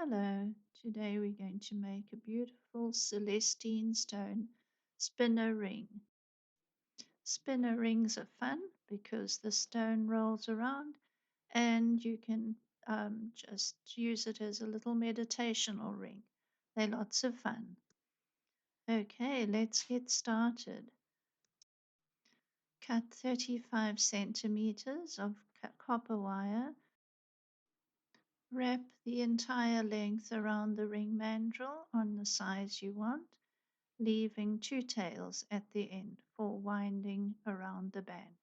Hello, today we're going to make a beautiful Celestine stone spinner ring. Spinner rings are fun because the stone rolls around and you can just use it as a little meditational ring. They're lots of fun. Okay, let's get started. Cut 35 centimeters of copper wire. Wrap the entire length around the ring mandrel on the size you want, leaving two tails at the end for winding around the band.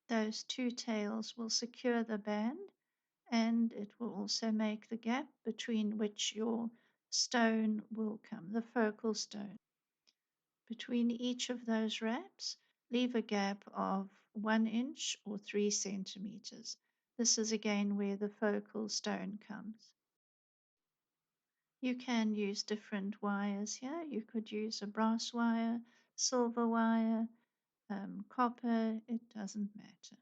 Those two tails will secure the band and it will also make the gap between which your stone will come, the focal stone. Between each of those wraps, leave a gap of 1 inch or 3 centimeters. This is again where the focal stone comes. You can use different wires here. You could use a brass wire, silver wire, copper, it doesn't matter.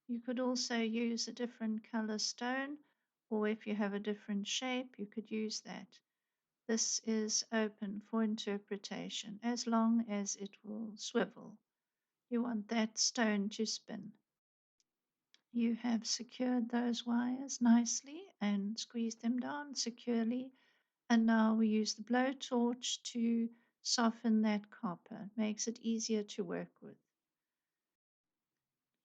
You could also use a different color stone, or if you have a different shape, you could use that. This is open for interpretation as long as it will swivel. You want that stone to spin. You have secured those wires nicely and squeezed them down securely. And now we use the blowtorch to soften that copper, makes it easier to work with.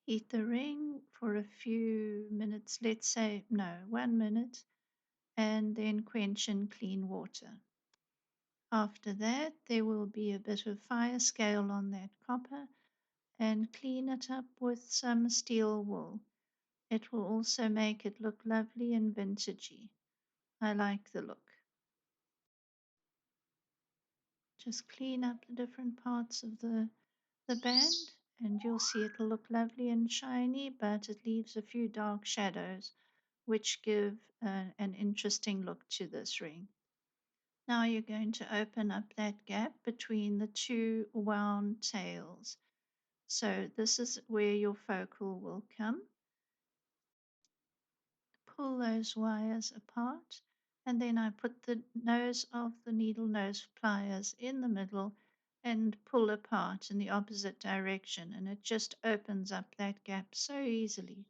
Heat the ring for a few minutes, let's say, no, 1 minute, and then quench in clean water. After that, there will be a bit of fire scale on that copper and clean it up with some steel wool. It will also make it look lovely and vintagey. I like the look. Just clean up the different parts of the band and you'll see it'll look lovely and shiny, but it leaves a few dark shadows which give an interesting look to this ring. Now you're going to open up that gap between the two wound tails. So this is where your focal will come. Pull those wires apart, and then I put the nose of the needle nose pliers in the middle and pull apart in the opposite direction, and it just opens up that gap so easily.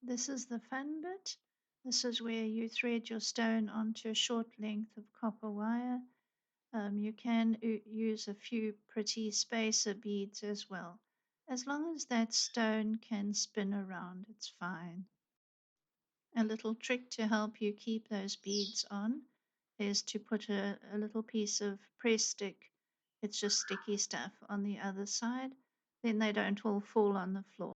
This is the fun bit. This is where you thread your stone onto a short length of copper wire. You can use a few pretty spacer beads as well. As long as that stone can spin around, it's fine. A little trick to help you keep those beads on is to put a little piece of press stick, it's just sticky stuff, on the other side. Then they don't all fall on the floor.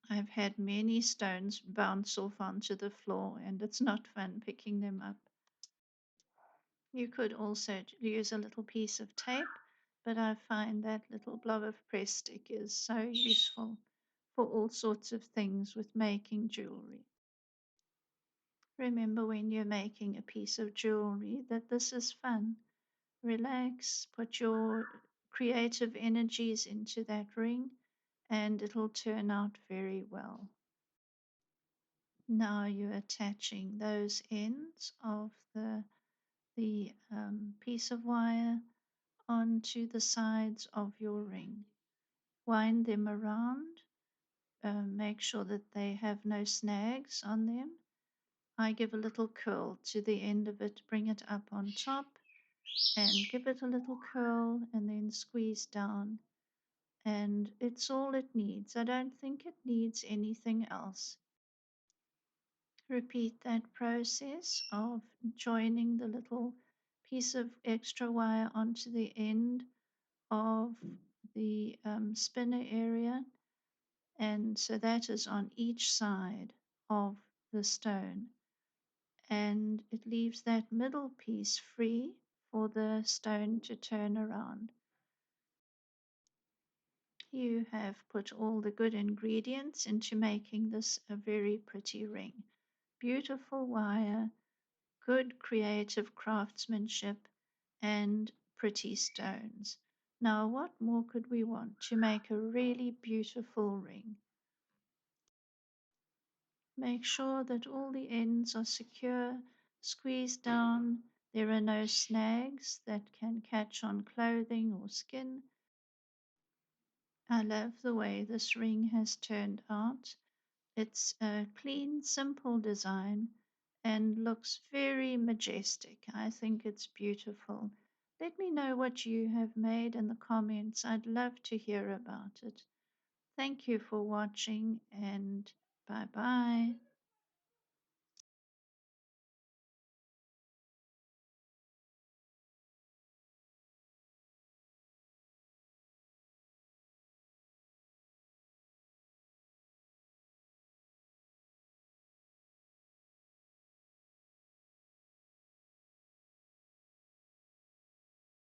I've had many stones bounce off onto the floor and it's not fun picking them up. You could also use a little piece of tape, but I find that little blob of press stick is so useful for all sorts of things with making jewelry. Remember when you're making a piece of jewelry that this is fun. Relax, put your creative energies into that ring, and it'll turn out very well. Now you're attaching those ends of the piece of wire onto the sides of your ring. Wind them around, make sure that they have no snags on them. I give a little curl to the end of it, bring it up on top, and give it a little curl and then squeeze down. And it's all it needs. I don't think it needs anything else. Repeat that process of joining the little piece of extra wire onto the end of the spinner area. And so that is on each side of the stone. And it leaves that middle piece free for the stone to turn around. You have put all the good ingredients into making this a very pretty ring. Beautiful wire, good creative craftsmanship, and pretty stones. Now, what more could we want to make a really beautiful ring? Make sure that all the ends are secure, squeeze down. There are no snags that can catch on clothing or skin. I love the way this ring has turned out. It's a clean, simple design and looks very majestic. I think it's beautiful. Let me know what you have made in the comments. I'd love to hear about it. Thank you for watching and bye bye.